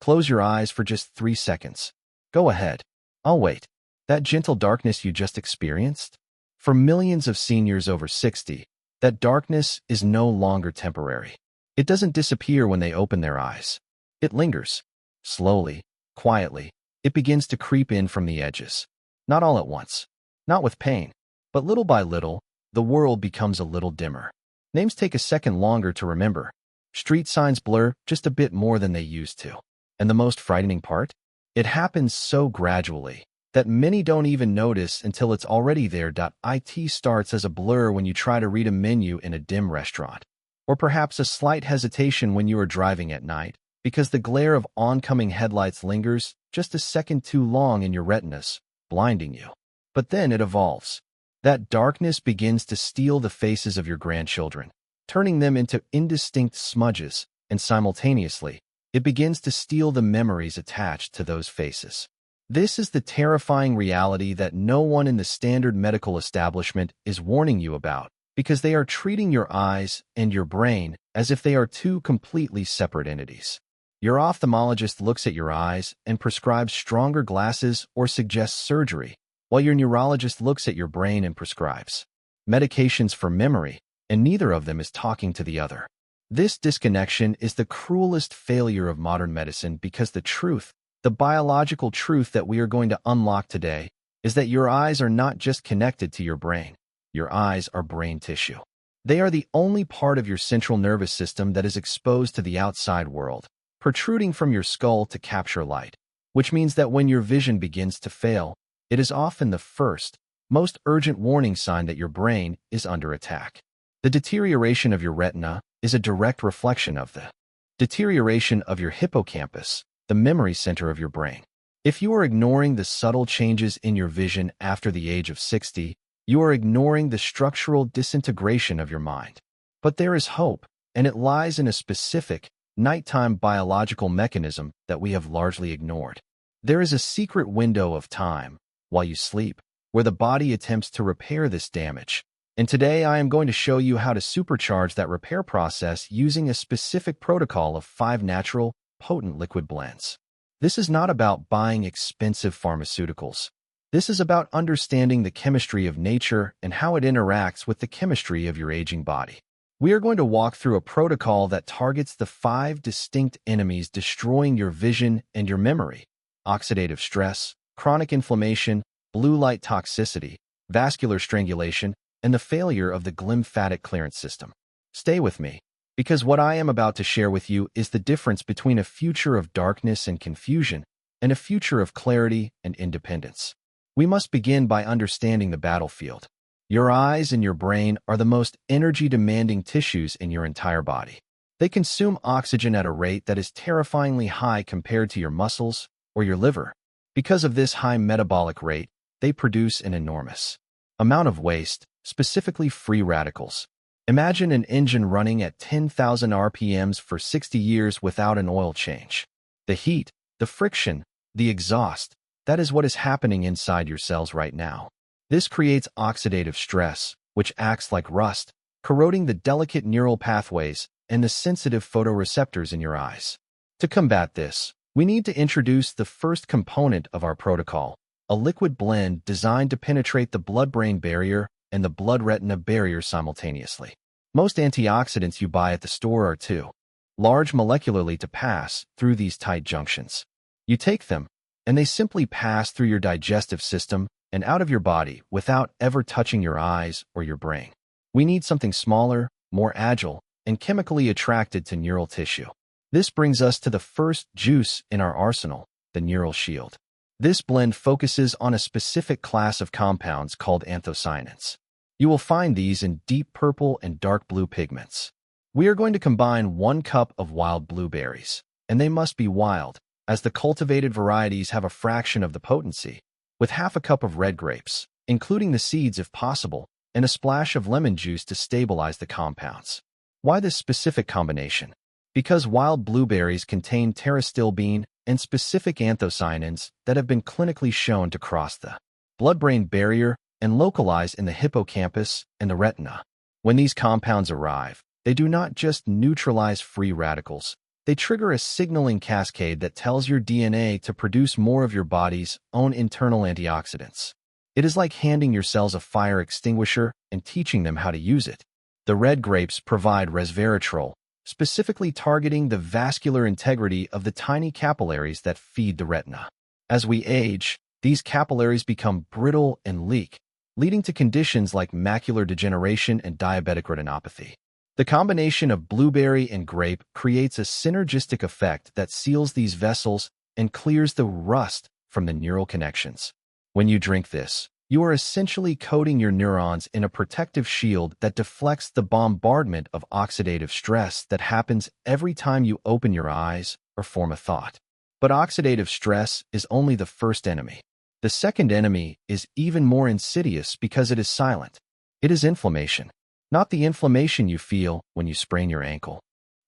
Close your eyes for just 3 seconds. Go ahead. I'll wait. That gentle darkness you just experienced? For millions of seniors over 60, that darkness is no longer temporary. It doesn't disappear when they open their eyes. It lingers. Slowly, quietly, it begins to creep in from the edges. Not all at once. Not with pain. But little by little, the world becomes a little dimmer. Names take a second longer to remember. Street signs blur just a bit more than they used to. And the most frightening part? It happens so gradually that many don't even notice until it's already there. It starts as a blur when you try to read a menu in a dim restaurant, or perhaps a slight hesitation when you are driving at night, because the glare of oncoming headlights lingers just a second too long in your retinas, blinding you. But then it evolves. That darkness begins to steal the faces of your grandchildren, turning them into indistinct smudges, and simultaneously, it begins to steal the memories attached to those faces. This is the terrifying reality that no one in the standard medical establishment is warning you about, because they are treating your eyes and your brain as if they are two completely separate entities. Your ophthalmologist looks at your eyes and prescribes stronger glasses or suggests surgery, while your neurologist looks at your brain and prescribes medications for memory, and neither of them is talking to the other. This disconnection is the cruelest failure of modern medicine, because the truth, the biological truth that we are going to unlock today, is that your eyes are not just connected to your brain. Your eyes are brain tissue. They are the only part of your central nervous system that is exposed to the outside world, protruding from your skull to capture light, which means that when your vision begins to fail, it is often the first, most urgent warning sign that your brain is under attack. The deterioration of your retina is a direct reflection of the deterioration of your hippocampus, the memory center of your brain. If you are ignoring the subtle changes in your vision after the age of 60, you are ignoring the structural disintegration of your mind. But there is hope, and it lies in a specific, nighttime biological mechanism that we have largely ignored. There is a secret window of time, while you sleep, where the body attempts to repair this damage. And today I am going to show you how to supercharge that repair process using a specific protocol of 5 natural, potent liquid blends. This is not about buying expensive pharmaceuticals. This is about understanding the chemistry of nature and how it interacts with the chemistry of your aging body. We are going to walk through a protocol that targets the 5 distinct enemies destroying your vision and your memory: oxidative stress, chronic inflammation, blue light toxicity, vascular strangulation, and the failure of the glymphatic clearance system. Stay with me, because what I am about to share with you is the difference between a future of darkness and confusion and a future of clarity and independence. We must begin by understanding the battlefield. Your eyes and your brain are the most energy-demanding tissues in your entire body. They consume oxygen at a rate that is terrifyingly high compared to your muscles or your liver. Because of this high metabolic rate, they produce an enormous amount of waste, specifically free radicals. Imagine an engine running at 10,000 RPMs for 60 years without an oil change. The heat, the friction, the exhaust, that is what is happening inside your cells right now. This creates oxidative stress, which acts like rust, corroding the delicate neural pathways and the sensitive photoreceptors in your eyes. To combat this, we need to introduce the first component of our protocol, a liquid blend designed to penetrate the blood-brain barrier and the blood-retina barrier simultaneously. Most antioxidants you buy at the store are too large molecularly to pass through these tight junctions. You take them, and they simply pass through your digestive system and out of your body without ever touching your eyes or your brain. We need something smaller, more agile, and chemically attracted to neural tissue. This brings us to the first juice in our arsenal, the neural shield. This blend focuses on a specific class of compounds called anthocyanins. You will find these in deep purple and dark blue pigments. We are going to combine 1 cup of wild blueberries, and they must be wild, as the cultivated varieties have a fraction of the potency, with half a cup of red grapes, including the seeds if possible, and a splash of lemon juice to stabilize the compounds. Why this specific combination? Because wild blueberries contain pterostilbene and specific anthocyanins that have been clinically shown to cross the blood-brain barrier and localize in the hippocampus and the retina. When these compounds arrive, they do not just neutralize free radicals, They trigger a signaling cascade that tells your DNA to produce more of your body's own internal antioxidants. It is like handing your cells a fire extinguisher and teaching them how to use it. The red grapes provide resveratrol, specifically targeting the vascular integrity of the tiny capillaries that feed the retina. As we age, these capillaries become brittle and leak, leading to conditions like macular degeneration and diabetic retinopathy. The combination of blueberry and grape creates a synergistic effect that seals these vessels and clears the rust from the neural connections. When you drink this, you are essentially coating your neurons in a protective shield that deflects the bombardment of oxidative stress that happens every time you open your eyes or form a thought. But oxidative stress is only the first enemy. The second enemy is even more insidious because it is silent. It is inflammation. Not the inflammation you feel when you sprain your ankle,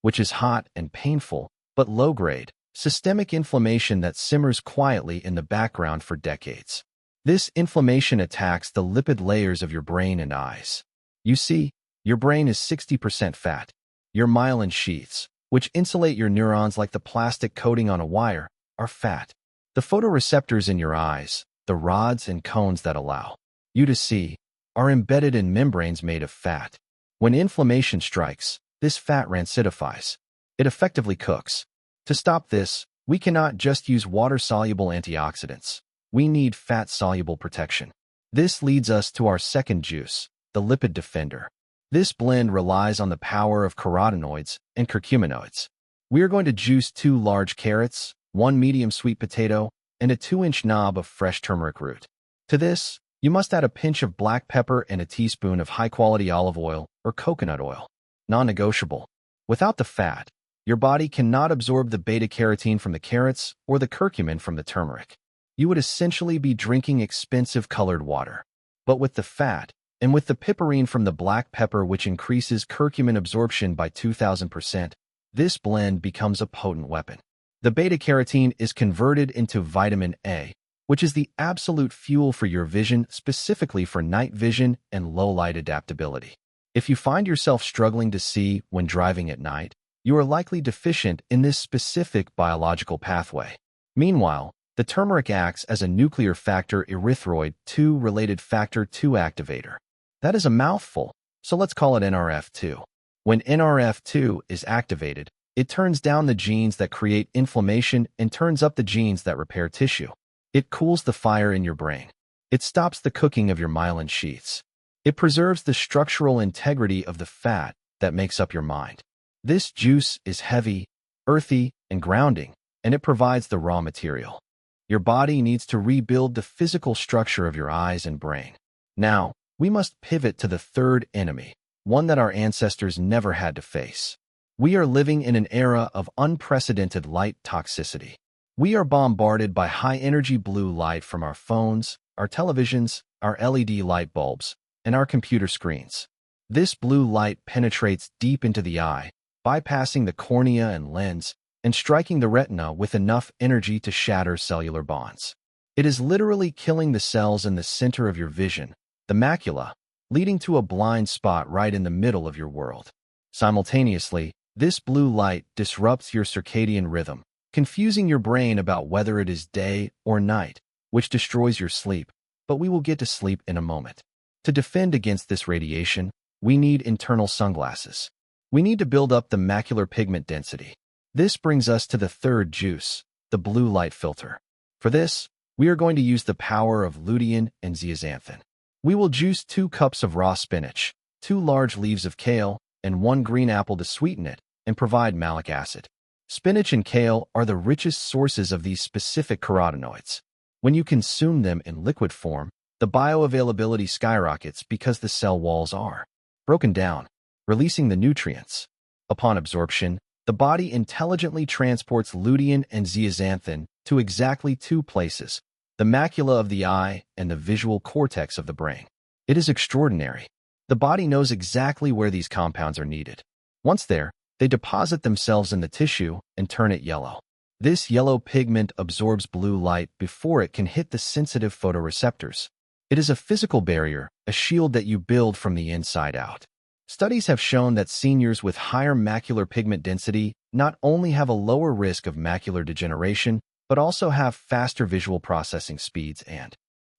which is hot and painful, but low-grade, systemic inflammation that simmers quietly in the background for decades. This inflammation attacks the lipid layers of your brain and eyes. You see, your brain is 60% fat. Your myelin sheaths, which insulate your neurons like the plastic coating on a wire, are fat. The photoreceptors in your eyes, the rods and cones that allow you to see, are embedded in membranes made of fat. When inflammation strikes, this fat rancidifies. It effectively cooks. To stop this, we cannot just use water-soluble antioxidants. We need fat-soluble protection. This leads us to our second juice, the lipid defender. This blend relies on the power of carotenoids and curcuminoids. We are going to juice 2 large carrots, 1 medium sweet potato, and a 2-inch knob of fresh turmeric root. To this, you must add a pinch of black pepper and a teaspoon of high-quality olive oil or coconut oil. Non-negotiable. Without the fat, your body cannot absorb the beta-carotene from the carrots or the curcumin from the turmeric. You would essentially be drinking expensive colored water. But with the fat, and with the piperine from the black pepper which increases curcumin absorption by 2,000%, this blend becomes a potent weapon. The beta-carotene is converted into vitamin A, which is the absolute fuel for your vision, specifically for night vision and low-light adaptability. If you find yourself struggling to see when driving at night, you are likely deficient in this specific biological pathway. Meanwhile, the turmeric acts as a nuclear factor erythroid 2-related factor 2 activator. That is a mouthful, so let's call it NRF2. When NRF2 is activated, it turns down the genes that create inflammation and turns up the genes that repair tissue. It cools the fire in your brain. It stops the cooking of your myelin sheaths. It preserves the structural integrity of the fat that makes up your mind. This juice is heavy, earthy, and grounding, and it provides the raw material. Your body needs to rebuild the physical structure of your eyes and brain. Now, we must pivot to the third enemy, one that our ancestors never had to face. We are living in an era of unprecedented light toxicity. We are bombarded by high-energy blue light from our phones, our televisions, our LED light bulbs, and our computer screens. This blue light penetrates deep into the eye, bypassing the cornea and lens, and striking the retina with enough energy to shatter cellular bonds. It is literally killing the cells in the center of your vision, the macula, leading to a blind spot right in the middle of your world. Simultaneously, this blue light disrupts your circadian rhythm, confusing your brain about whether it is day or night, which destroys your sleep, but we will get to sleep in a moment. To defend against this radiation, we need internal sunglasses. We need to build up the macular pigment density. This brings us to the third juice, the blue light filter. For this, we are going to use the power of lutein and zeaxanthin. We will juice 2 cups of raw spinach, 2 large leaves of kale, and 1 green apple to sweeten it and provide malic acid. Spinach and kale are the richest sources of these specific carotenoids. When you consume them in liquid form, the bioavailability skyrockets because the cell walls are broken down, releasing the nutrients. Upon absorption, the body intelligently transports lutein and zeaxanthin to exactly 2 places, the macula of the eye and the visual cortex of the brain. It is extraordinary. The body knows exactly where these compounds are needed. Once there, they deposit themselves in the tissue and turn it yellow. This yellow pigment absorbs blue light before it can hit the sensitive photoreceptors. It is a physical barrier, a shield that you build from the inside out. Studies have shown that seniors with higher macular pigment density not only have a lower risk of macular degeneration, but also have faster visual processing speeds and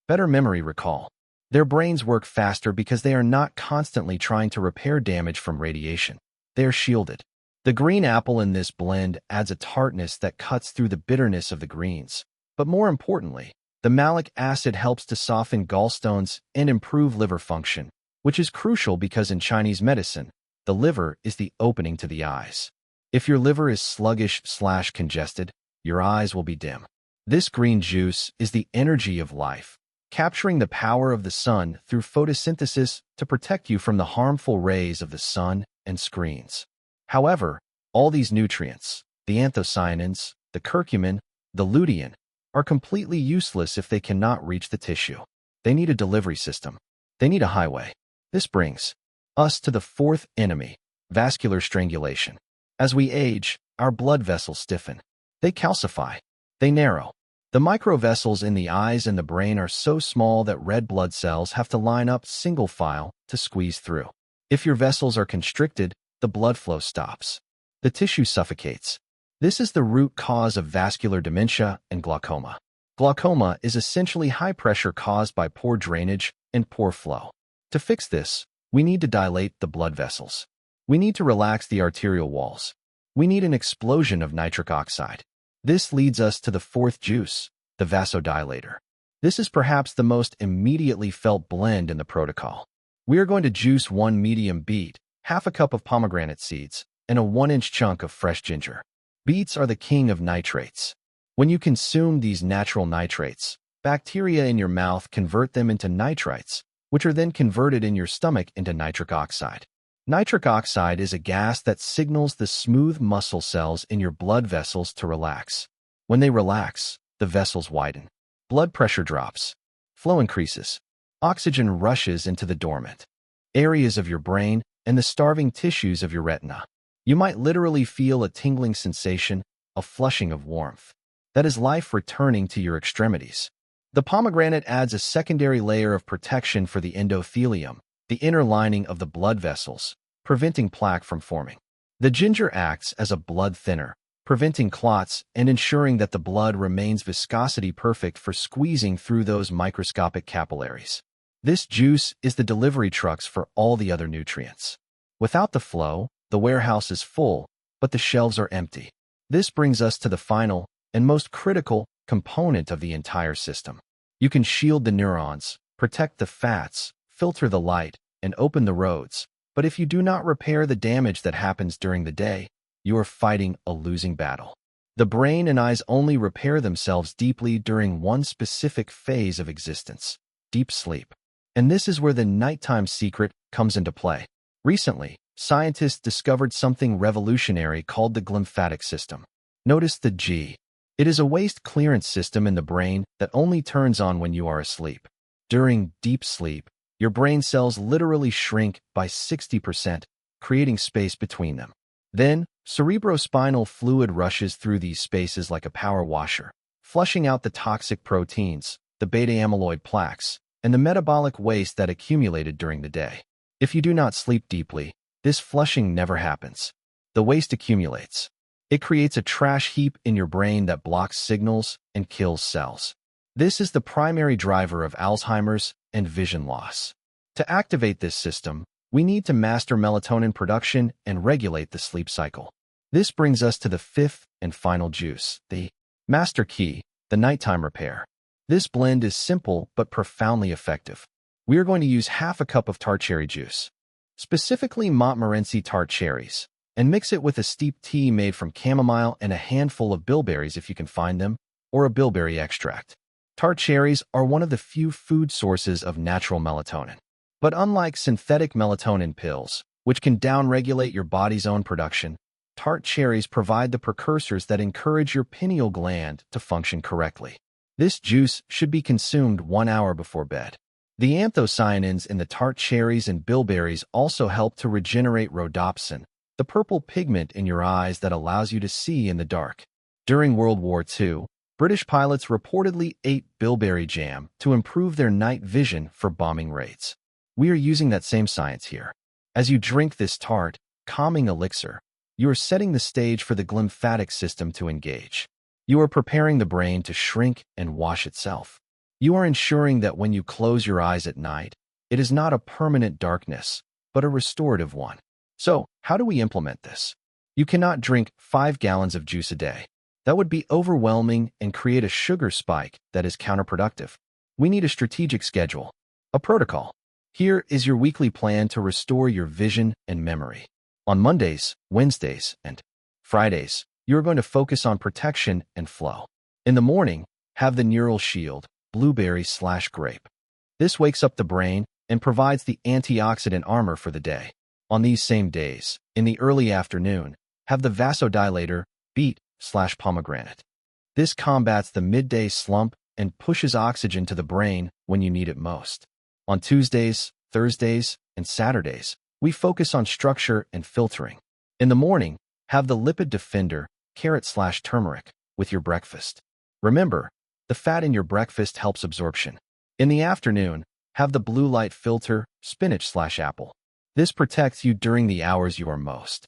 better memory recall. Their brains work faster because they are not constantly trying to repair damage from radiation. They are shielded. The green apple in this blend adds a tartness that cuts through the bitterness of the greens. But more importantly, the malic acid helps to soften gallstones and improve liver function, which is crucial because in Chinese medicine, the liver is the opening to the eyes. If your liver is sluggish/congested, your eyes will be dim. This green juice is the energy of life, capturing the power of the sun through photosynthesis to protect you from the harmful rays of the sun and screens. However, all these nutrients, the anthocyanins, the curcumin, the lutein, are completely useless if they cannot reach the tissue. They need a delivery system. They need a highway. This brings us to the fourth enemy, vascular strangulation. As we age, our blood vessels stiffen. They calcify. They narrow. The microvessels in the eyes and the brain are so small that red blood cells have to line up single file to squeeze through. If your vessels are constricted, the blood flow stops. The tissue suffocates. This is the root cause of vascular dementia and glaucoma. Glaucoma is essentially high pressure caused by poor drainage and poor flow. To fix this, we need to dilate the blood vessels. We need to relax the arterial walls. We need an explosion of nitric oxide. This leads us to the fourth juice, the vasodilator. This is perhaps the most immediately felt blend in the protocol. We are going to juice 1 medium beet, half a cup of pomegranate seeds, and a 1-inch chunk of fresh ginger. Beets are the king of nitrates. When you consume these natural nitrates, bacteria in your mouth convert them into nitrites, which are then converted in your stomach into nitric oxide. Nitric oxide is a gas that signals the smooth muscle cells in your blood vessels to relax. When they relax, the vessels widen. Blood pressure drops. Flow increases. Oxygen rushes into the dormant areas of your brain and the starving tissues of your retina. You might literally feel a tingling sensation, a flushing of warmth. That is life returning to your extremities. The pomegranate adds a secondary layer of protection for the endothelium, the inner lining of the blood vessels, preventing plaque from forming. The ginger acts as a blood thinner, preventing clots and ensuring that the blood remains viscosity perfect for squeezing through those microscopic capillaries. This juice is the delivery trucks for all the other nutrients. Without the flow, the warehouse is full, but the shelves are empty. This brings us to the final and most critical component of the entire system. You can shield the neurons, protect the fats, filter the light, and open the roads, but if you do not repair the damage that happens during the day, you are fighting a losing battle. The brain and eyes only repair themselves deeply during one specific phase of existence, deep sleep. And this is where the nighttime secret comes into play. Recently, scientists discovered something revolutionary called the glymphatic system. Notice the G. It is a waste clearance system in the brain that only turns on when you are asleep. During deep sleep, your brain cells literally shrink by 60%, creating space between them. Then, cerebrospinal fluid rushes through these spaces like a power washer, flushing out the toxic proteins, the beta-amyloid plaques, and the metabolic waste that accumulated during the day. If you do not sleep deeply, this flushing never happens. The waste accumulates. It creates a trash heap in your brain that blocks signals and kills cells. This is the primary driver of Alzheimer's and vision loss. To activate this system, we need to master melatonin production and regulate the sleep cycle. This brings us to the fifth and final juice, the master key, the nighttime repair. This blend is simple but profoundly effective. We are going to use half a cup of tart cherry juice, specifically Montmorency tart cherries, and mix it with a steep tea made from chamomile and a handful of bilberries if you can find them, or a bilberry extract. Tart cherries are one of the few food sources of natural melatonin. But unlike synthetic melatonin pills, which can downregulate your body's own production, tart cherries provide the precursors that encourage your pineal gland to function correctly. This juice should be consumed 1 hour before bed. The anthocyanins in the tart cherries and bilberries also help to regenerate rhodopsin, the purple pigment in your eyes that allows you to see in the dark. During World War II, British pilots reportedly ate bilberry jam to improve their night vision for bombing raids. We are using that same science here. As you drink this tart, calming elixir, You are setting the stage for the glymphatic system to engage. You are preparing the brain to shrink and wash itself. You are ensuring that when you close your eyes at night, it is not a permanent darkness, but a restorative one. So, how do we implement this? You cannot drink 5 gallons of juice a day. That would be overwhelming and create a sugar spike that is counterproductive. We need a strategic schedule, a protocol. Here is your weekly plan to restore your vision and memory. On Mondays, Wednesdays, and Fridays, you are going to focus on protection and flow. In the morning, have the neural shield, blueberry/grape. This wakes up the brain and provides the antioxidant armor for the day. On these same days, in the early afternoon, have the vasodilator, beet/pomegranate. This combats the midday slump and pushes oxygen to the brain when you need it most. On Tuesdays, Thursdays, and Saturdays, we focus on structure and filtering. In the morning, have the lipid defender, carrot/turmeric, with your breakfast. Remember, the fat in your breakfast helps absorption. In the afternoon, have the blue light filter, spinach/apple. This protects you during the hours you are most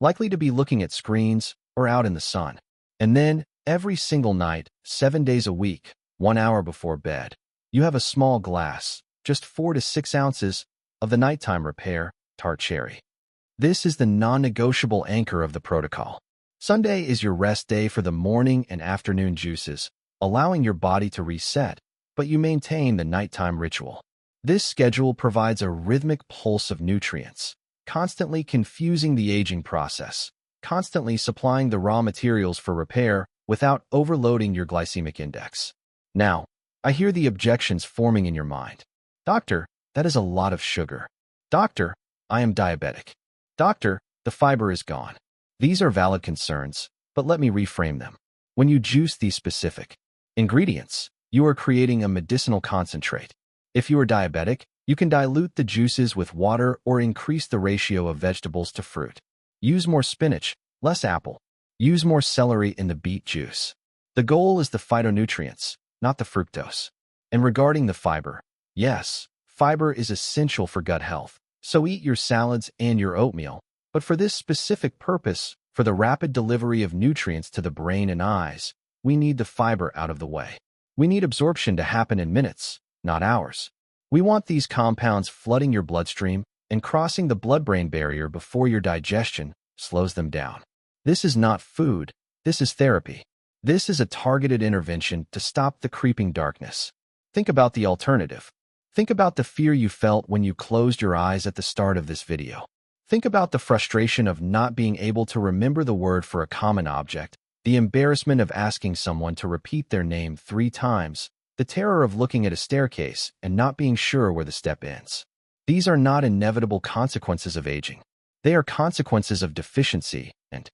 likely to be looking at screens or out in the sun. And then, every single night, 7 days a week, 1 hour before bed, you have a small glass, just 4 to 6 ounces, of the nighttime repair, tart cherry. This is the non-negotiable anchor of the protocol. Sunday is your rest day for the morning and afternoon juices, allowing your body to reset, but you maintain the nighttime ritual. This schedule provides a rhythmic pulse of nutrients, constantly confusing the aging process, constantly supplying the raw materials for repair without overloading your glycemic index. Now, I hear the objections forming in your mind. Doctor, that is a lot of sugar. Doctor, I am diabetic. Doctor, the fiber is gone. These are valid concerns, but let me reframe them. When you juice these specific ingredients, you are creating a medicinal concentrate. If you are diabetic, you can dilute the juices with water or increase the ratio of vegetables to fruit. Use more spinach, less apple. Use more celery in the beet juice. The goal is the phytonutrients, not the fructose. And regarding the fiber, yes, fiber is essential for gut health, so eat your salads and your oatmeal, but for this specific purpose, for the rapid delivery of nutrients to the brain and eyes, we need the fiber out of the way. We need absorption to happen in minutes, not hours. We want these compounds flooding your bloodstream and crossing the blood-brain barrier before your digestion slows them down. This is not food, this is therapy. This is a targeted intervention to stop the creeping darkness. Think about the alternative. Think about the fear you felt when you closed your eyes at the start of this video. Think about the frustration of not being able to remember the word for a common object, the embarrassment of asking someone to repeat their name 3 times, the terror of looking at a staircase and not being sure where the step ends. These are not inevitable consequences of aging. They are consequences of deficiency and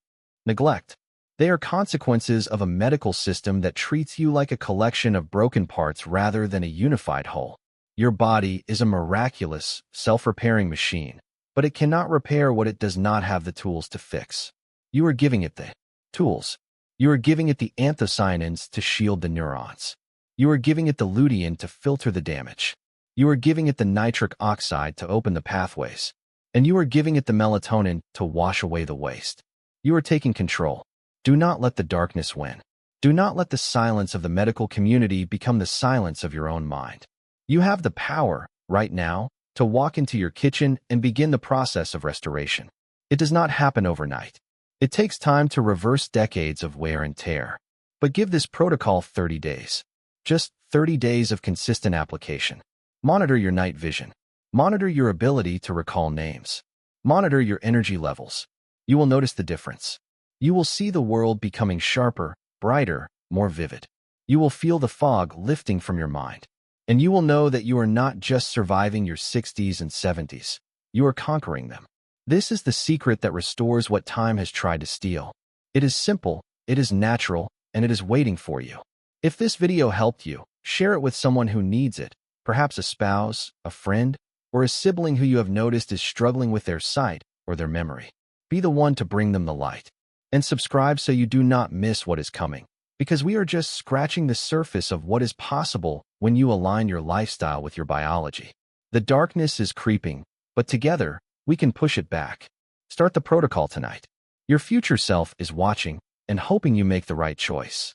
neglect. They are consequences of a medical system that treats you like a collection of broken parts rather than a unified whole. Your body is a miraculous, self-repairing machine, but it cannot repair what it does not have the tools to fix. You are giving it the tools. You are giving it the anthocyanins to shield the neurons. You are giving it the lutein to filter the damage. You are giving it the nitric oxide to open the pathways. And you are giving it the melatonin to wash away the waste. You are taking control. Do not let the darkness win. Do not let the silence of the medical community become the silence of your own mind. You have the power, right now, to walk into your kitchen and begin the process of restoration. It does not happen overnight. It takes time to reverse decades of wear and tear. But give this protocol 30 days. Just 30 days of consistent application. Monitor your night vision. Monitor your ability to recall names. Monitor your energy levels. You will notice the difference. You will see the world becoming sharper, brighter, more vivid. You will feel the fog lifting from your mind. And you will know that you are not just surviving your 60s and 70s. You are conquering them. This is the secret that restores what time has tried to steal. It is simple, it is natural, and it is waiting for you. If this video helped you, share it with someone who needs it, perhaps a spouse, a friend, or a sibling who you have noticed is struggling with their sight or their memory. Be the one to bring them the light. And subscribe so you do not miss what is coming, because we are just scratching the surface of what is possible when you align your lifestyle with your biology. The darkness is creeping, but together, we can push it back. Start the protocol tonight. Your future self is watching and hoping you make the right choice.